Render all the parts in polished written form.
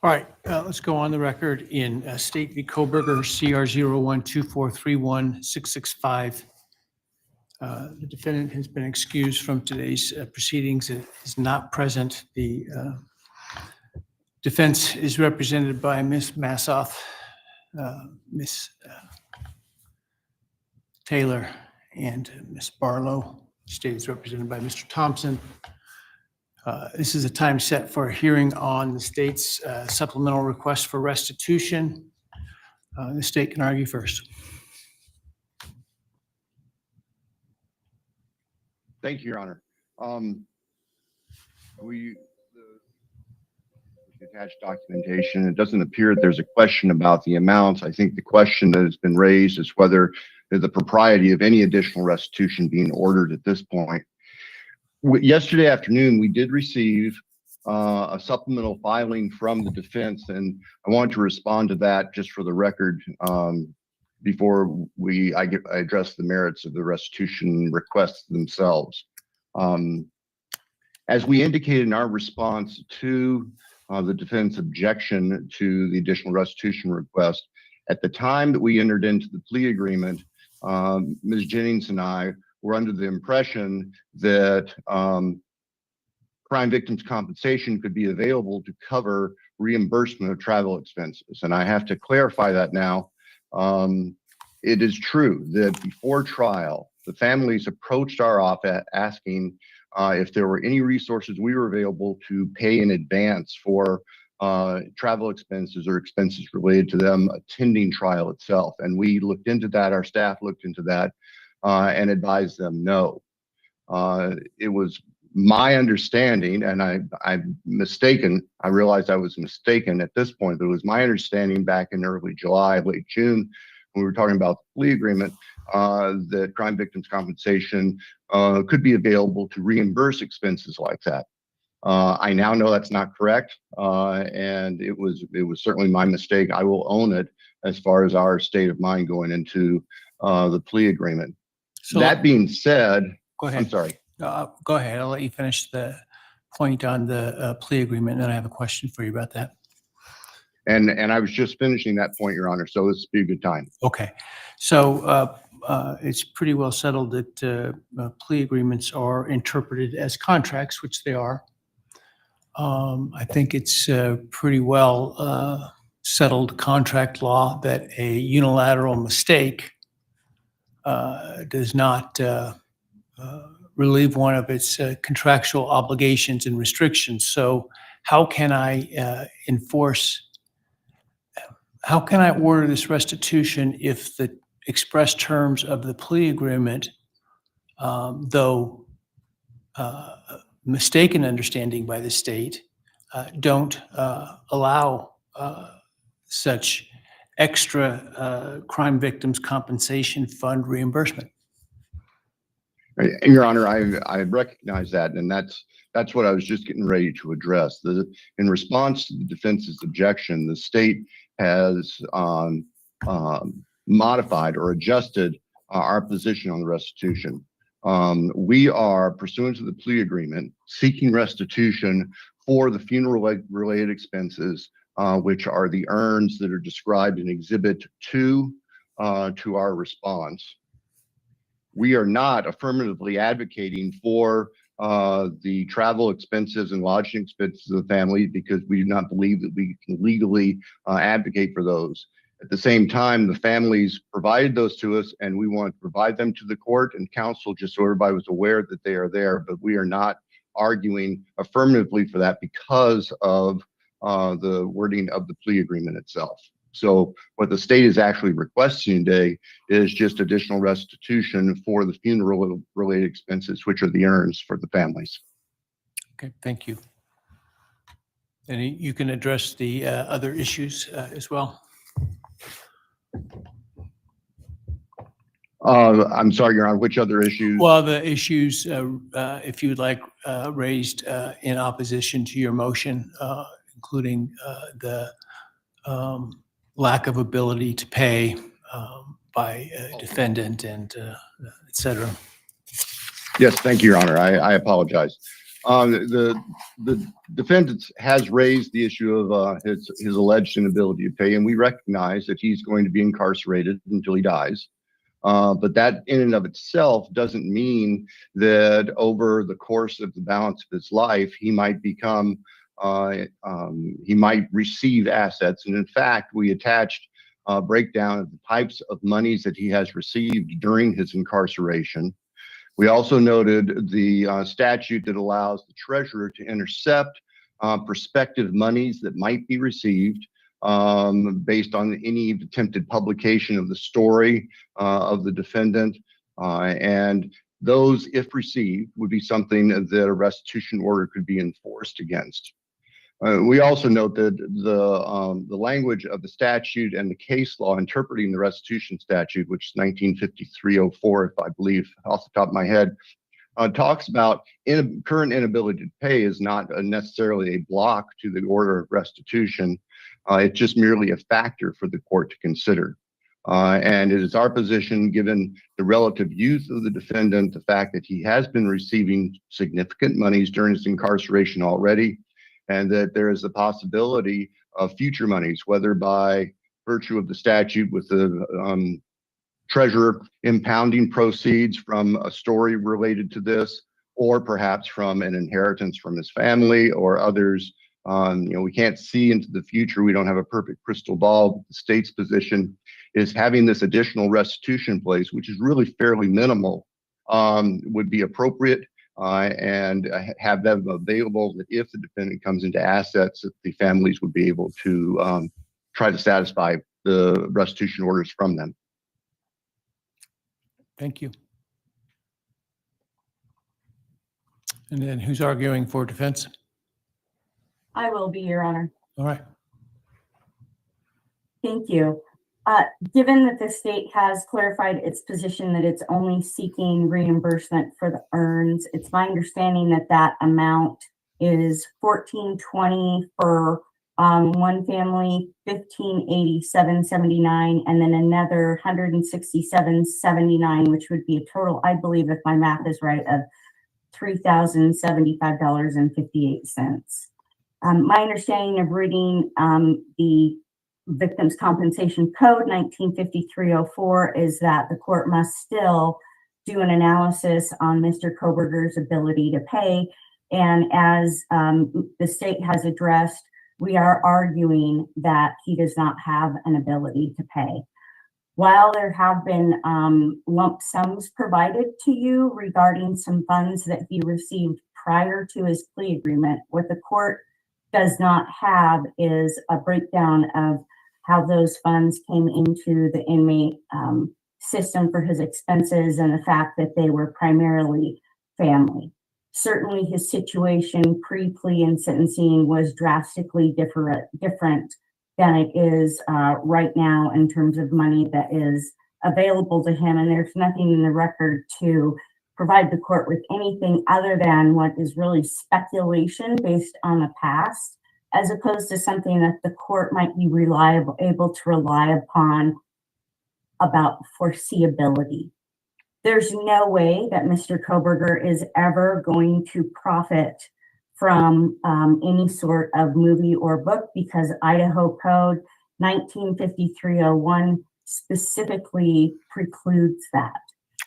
All right, let's go on the record in State v. Kohberger, CR 0124316665. The defendant has been excused from today's proceedings and is not present. The defense is represented by Ms. Massoff, Ms. Taylor, and Ms. Barlow. The state is represented by Mr. Thompson. This is a time set for a hearing on the state's supplemental request for restitution. The state can argue first. Thank you, Your Honor. The attached documentation, it doesn't appear that there's a question about the amounts. I think the question that has been raised is whether the propriety of any additional restitution being ordered at this point. Yesterday afternoon, we did receive a supplemental filing from the defense, and I want to respond to that just for the record before I address the merits of the restitution requests themselves. As we indicated in our response to the defense objection to the additional restitution request, at the time that we entered into the plea agreement, Ms. Jennings and I were under the impression that crime victims' compensation could be available to cover reimbursement of travel expenses. And I have to clarify that now. It is true that before trial, the families approached our office asking if there were any resources we were available to pay in advance for travel expenses or expenses related to them attending trial itself. And we looked into that, our staff looked into that, and advised them no. It was my understanding, and I'm mistaken, I realized I was mistaken at this point, but it was my understanding back in early July, late June, when we were talking about the plea agreement, that crime victims' compensation could be available to reimburse expenses like that. I now know that's not correct, and it was certainly my mistake. I will own it as far as our state of mind going into the plea agreement. So that being said, go ahead. I'm sorry. Go ahead. I'll let you finish the point on the plea agreement, and then I have a question for you about that. And I was just finishing that point, Your Honor, so this would be a good time. Okay. So it's pretty well settled that plea agreements are interpreted as contracts, which they are. I think it's pretty well settled contract law that a unilateral mistake does not relieve one of its contractual obligations and restrictions. So how can I how can I order this restitution if the express terms of the plea agreement, though mistaken understanding by the state, don't allow such extra crime victims compensation fund reimbursement? Your Honor, I recognize that, and that's what I was just getting ready to address. In response to the defense's objection, the state has modified or adjusted our position on the restitution. We are, pursuant to the plea agreement, seeking restitution for the funeral-related expenses, which are the urns that are described in Exhibit 2 to our response. We are not affirmatively advocating for the travel expenses and lodging expenses of the family because we do not believe that we can legally advocate for those. At the same time, the families provided those to us, and we want to provide them to the court and counsel just so everybody was aware that they are there, but we are not arguing affirmatively for that because of the wording of the plea agreement itself. So what the state is actually requesting today is just additional restitution for the funeral-related expenses, which are the urns for the families. Okay, thank you. And you can address the other issues as well. I'm sorry, Your Honor, which other issues? Well, the issues, if you'd like, raised in opposition to your motion, including the lack of ability to pay by a defendant and et cetera. Yes, thank you, Your Honor. I apologize. The defendant has raised the issue of his alleged inability to pay, and we recognize that he's going to be incarcerated until he dies. But that in and of itself doesn't mean that over the course of the balance of his life, he might become, he might receive assets. And in fact, we attached a breakdown of the types of monies that he has received during his incarceration. We also noted the statute that allows the treasurer to intercept prospective monies that might be received based on any attempted publication of the story of the defendant. And those, if received, would be something that a restitution order could be enforced against. We also note that the language of the statute and the case law interpreting the restitution statute, which is 1953-04, if I believe off the top of my head, talks about current inability to pay is not necessarily a block to the order of restitution. It's just merely a factor for the court to consider. And it is our position, given the relative youth of the defendant, the fact that he has been receiving significant monies during his incarceration already, and that there is the possibility of future monies, whether by virtue of the statute with the treasurer impounding proceeds from a story related to this, or perhaps from an inheritance from his family or others. We can't see into the future. We don't have a perfect crystal ball. The state's position is having this additional restitution place, which is really fairly minimal, would be appropriate. And have them available that if the defendant comes into assets, that the families would be able to try to satisfy the restitution orders from them. Thank you. And then who's arguing for defense? I will be, Your Honor. All right. Thank you. Given that the state has clarified its position that it's only seeking reimbursement for the earns, it's my understanding that that amount is $1,420 for one family, $1,587.79, and then another $167.79, which would be a total, I believe, if my math is right, of $3,075.58. My understanding of reading the Victims Compensation Code 1953-04 is that the court must still do an analysis on Mr. Kohberger's ability to pay. And as the state has addressed, we are arguing that he does not have an ability to pay. While there have been lump sums provided to you regarding some funds that he received prior to his plea agreement, what the court does not have is a breakdown of how those funds came into the inmate system for his expenses and the fact that they were primarily family. Certainly his situation pre-plea and sentencing was drastically different than it is right now in terms of money that is available to him. And there's nothing in the record to provide the court with anything other than what is really speculation based on the past, as opposed to something that the court might be able to rely upon about foreseeability. There's no way that Mr. Kohberger is ever going to profit from any sort of movie or book, because Idaho Code 1953-01 specifically precludes that.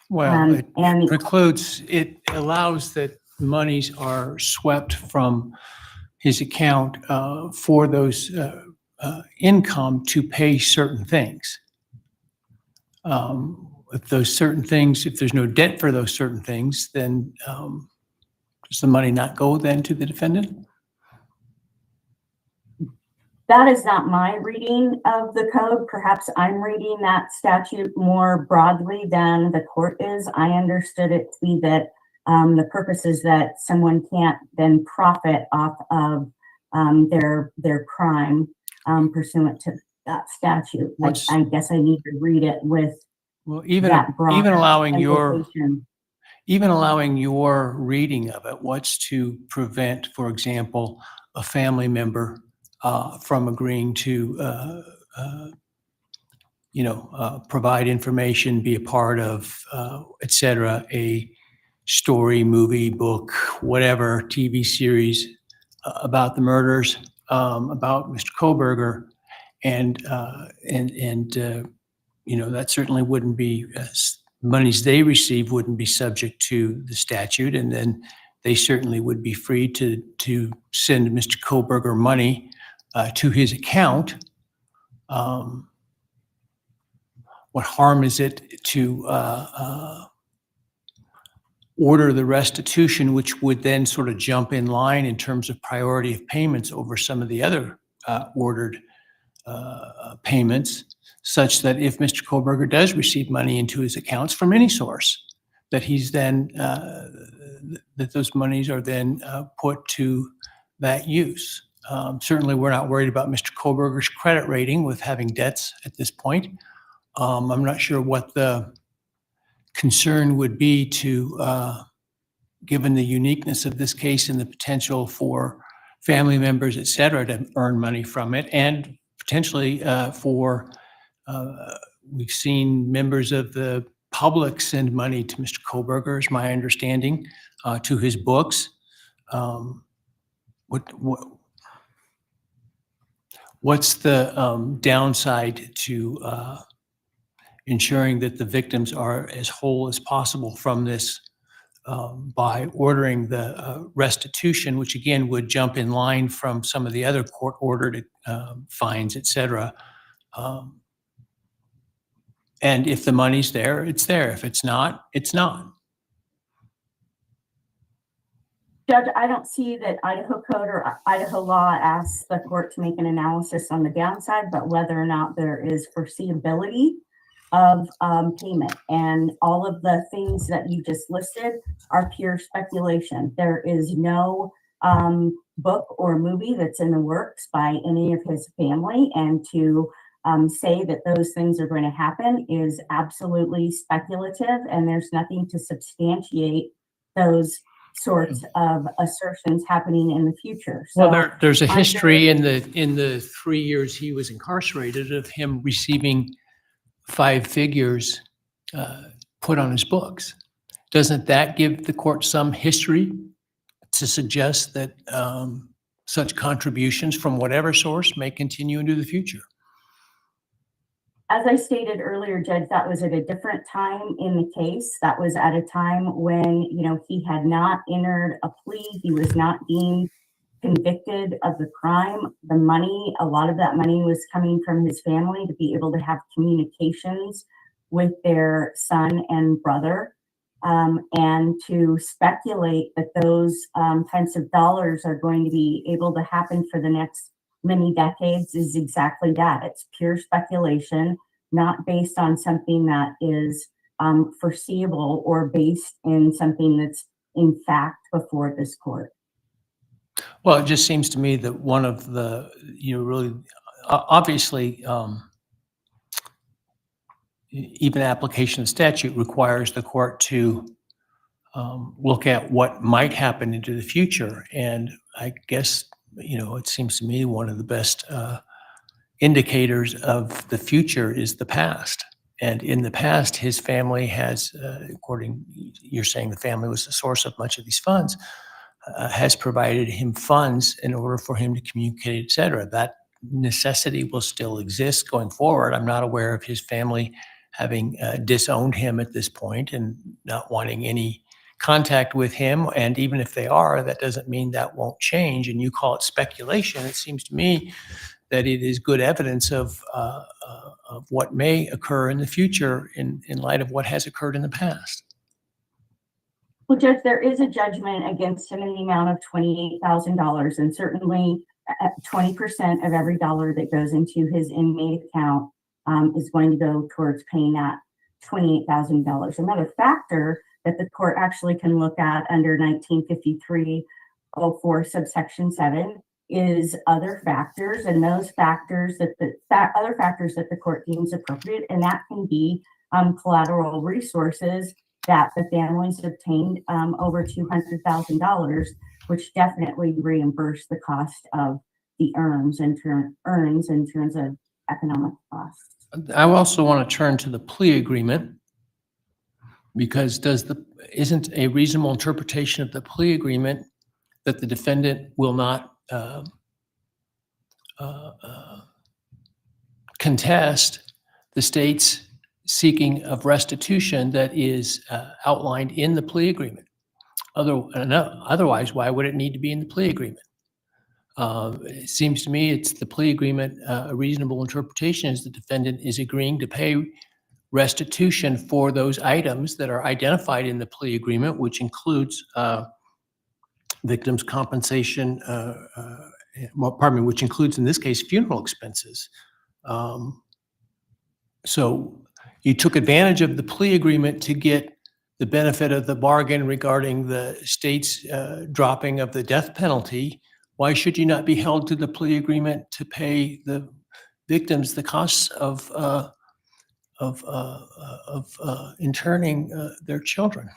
Well, it precludes, it allows that monies are swept from his account for those income to pay certain things. If those certain things, if there's no debt for those certain things, then does the money not go then to the defendant? That is not my reading of the code. Perhaps I'm reading that statute more broadly than the court is. I understood it to be that the purpose is that someone can't then profit off of their crime pursuant to that statute. What's- I guess I need to read it with Well, that broad even allowing your implication. even allowing your reading of it, what's to prevent, for example, a family member from agreeing to, provide information, be a part of, et cetera, a story, movie, book, whatever, TV series about the murders, about Mr. Kohberger, and that certainly wouldn't be monies they receive wouldn't be subject to the statute, and then they certainly would be free to send Mr. Kohberger money to his account. What harm is it to order the restitution, which would then sort of jump in line in terms of priority of payments over some of the other ordered payments, such that if Mr. Kohberger does receive money into his accounts from any source, that he's then that those monies are then put to that use. Certainly, we're not worried about Mr. Kohberger's credit rating with having debts at this point. I'm not sure what the concern would be to, given the uniqueness of this case and the potential for family members, et cetera, to earn money from it, and potentially we've seen members of the public send money to Mr. Kohberger, is my understanding, to his books. What's the downside to ensuring that the victims are as whole as possible from this by ordering the restitution, which again would jump in line from some of the other court-ordered fines, et cetera. And if the money's there, it's there. If it's not, it's not. Judge, I don't see that Idaho code or Idaho law asks the court to make an analysis on the downside, but whether or not there is foreseeability of payment. And all of the things that you just listed are pure speculation. There is no book or movie that's in the works by any of his family, and to say that those things are going to happen is absolutely speculative, and there's nothing to substantiate those sorts of assertions happening in the future. So Well, there's a history in the 3 years he was incarcerated of him receiving 5 figures put on his books. Doesn't that give the court some history to suggest that such contributions from whatever source may continue into the future? as I stated earlier, Judge, that was at a different time in the case. That was at a time when, he had not entered a plea. He was not being convicted of the crime. The money, a lot of that money was coming from his family to be able to have communications with their son and brother. And to speculate that those types of dollars are going to be able to happen for the next many decades is exactly that. It's pure speculation, not based on something that is foreseeable or based in something that's in fact before this court. Well, it just seems to me that one of the, really, obviously, even application of statute requires the court to look at what might happen into the future. And I guess, it seems to me one of the best indicators of the future is the past. And in the past, his family has, you're saying the family was the source of much of these funds, has provided him funds in order for him to communicate, et cetera. That necessity will still exist going forward. I'm not aware of his family having disowned him at this point and not wanting any contact with him. And even if they are, that doesn't mean that won't change. And you call it speculation. It seems to me that it is good evidence of what may occur in the future in light of what has occurred in the past. Well, Judge, there is a judgment against him in the amount of $28,000, and certainly 20% of every dollar that goes into his inmate account is going to go towards paying that $28,000. Another factor that the court actually can look at under 1953-04 subsection 7 is other factors, and those factors that other factors that the court deems appropriate, and that can be collateral resources that the families obtained over $200,000, which definitely reimburse the cost of the earns in terms of economic costs. I also want to turn to the plea agreement, because isn't a reasonable interpretation of the plea agreement that the defendant will not contest the state's seeking of restitution that is outlined in the plea agreement? Otherwise, why would it need to be in the plea agreement? It seems to me it's the plea agreement, a reasonable interpretation is the defendant is agreeing to pay restitution for those items that are identified in the plea agreement, which includes victims' compensation, which includes in this case funeral expenses. So you took advantage of the plea agreement to get the benefit of the bargain regarding the state's dropping of the death penalty. Why should you not be held to the plea agreement to pay the victims the costs of interning their children?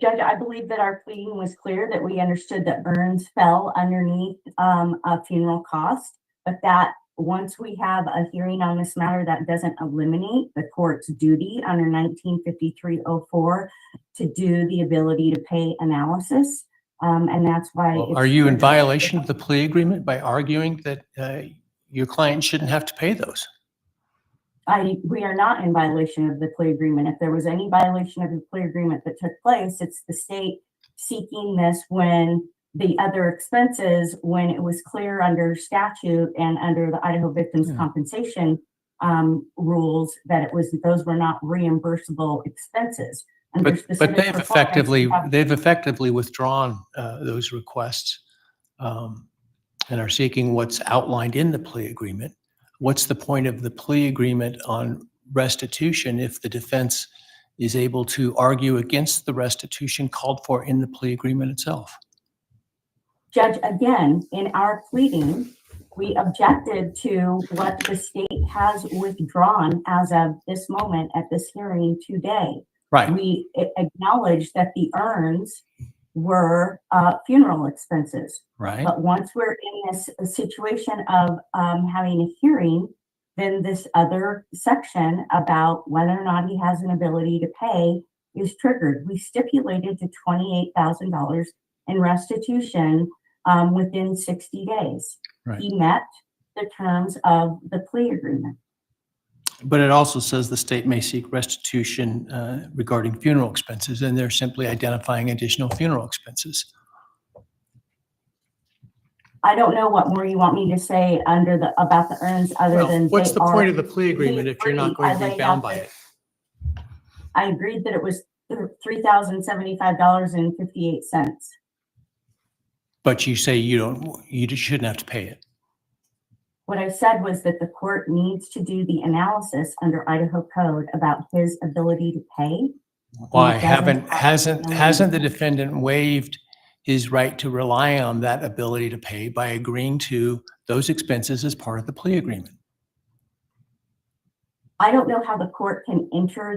Judge, I believe that our pleading was clear, that we understood that earns fell underneath a funeral cost, but that once we have a hearing on this matter, that doesn't eliminate the court's duty under 1953-04 to do the ability to pay analysis. And that's why. Well, are you in violation of the plea agreement by arguing that your client shouldn't have to pay those? We are not in violation of the plea agreement. If there was any violation of the plea agreement that took place, it's the state seeking this when the other expenses, when it was clear under statute and under the Idaho Victims Compensation rules that those were not reimbursable expenses. But they've effectively withdrawn those requests and are seeking what's outlined in the plea agreement. What's the point of the plea agreement on restitution if the defense is able to argue against the restitution called for in the plea agreement itself? Judge, again, in our pleading, we objected to what the state has withdrawn as of this moment at this hearing today. Right. We acknowledge that the earns were funeral expenses. Right. But once we're in this situation of having a hearing, then this other section about whether or not he has an ability to pay is triggered. We stipulated to $28,000 in restitution within 60 days. Right. He met the terms of the plea agreement. But it also says the state may seek restitution regarding funeral expenses, and they're simply identifying additional funeral expenses. I don't know what more you want me to say about the earns other than what's the point of the plea agreement if you're not going to be bound by it? I agreed that it was $3,075.58. But you say you shouldn't have to pay it. What I said was that the court needs to do the analysis under Idaho code about his ability to pay. Why hasn't the defendant waived his right to rely on that ability to pay by agreeing to those expenses as part of the plea agreement? I don't know how the court can enter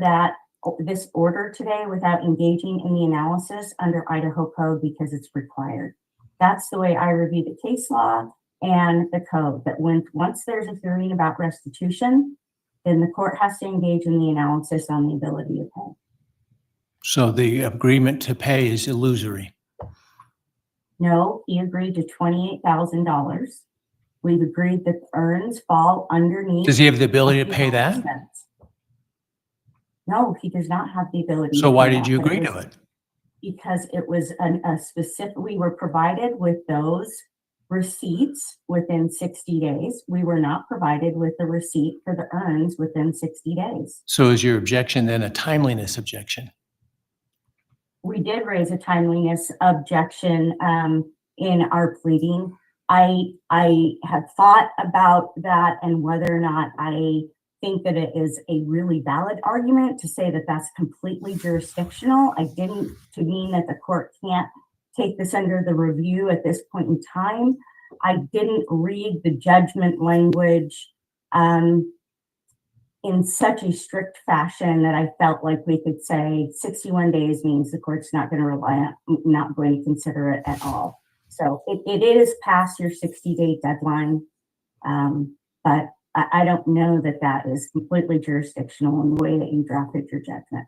this order today without engaging in the analysis under Idaho code because it's required. That's the way I review the case law and the code, that once there's a hearing about restitution, then the court has to engage in the analysis on the ability to pay. So the agreement to pay is illusory. No, he agreed to $28,000. We've agreed that the earns fall underneath. Does he have the ability to pay that? Expense. No, he does not have the ability. So why did you agree to it? Because it was a specific, we were provided with those receipts within 60 days. We were not provided with the receipt for the earns within 60 days. So is your objection then a timeliness objection? We did raise a timeliness objection in our pleading. I have thought about that and whether or not I think that it is a really valid argument to say that that's completely jurisdictional. I didn't to mean that the court can't take this under the review at this point in time. I didn't read the judgment language in such a strict fashion that I felt like we could say 61 days means the court's not going to consider it at all. So it is past your 60-day deadline, but I don't know that that is completely jurisdictional in the way that you drafted your judgment.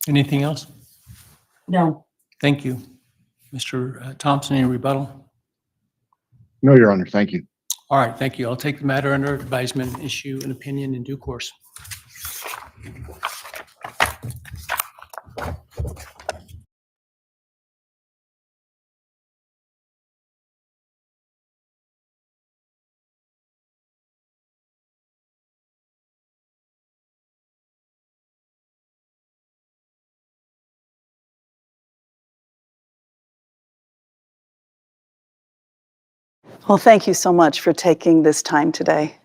Anything else? No. Thank you. Mr. Thompson, any rebuttal? No, Your Honor, thank you. All right, thank you. I'll take the matter under advisement and issue an opinion in due course. Well, thank you so much for taking this time today.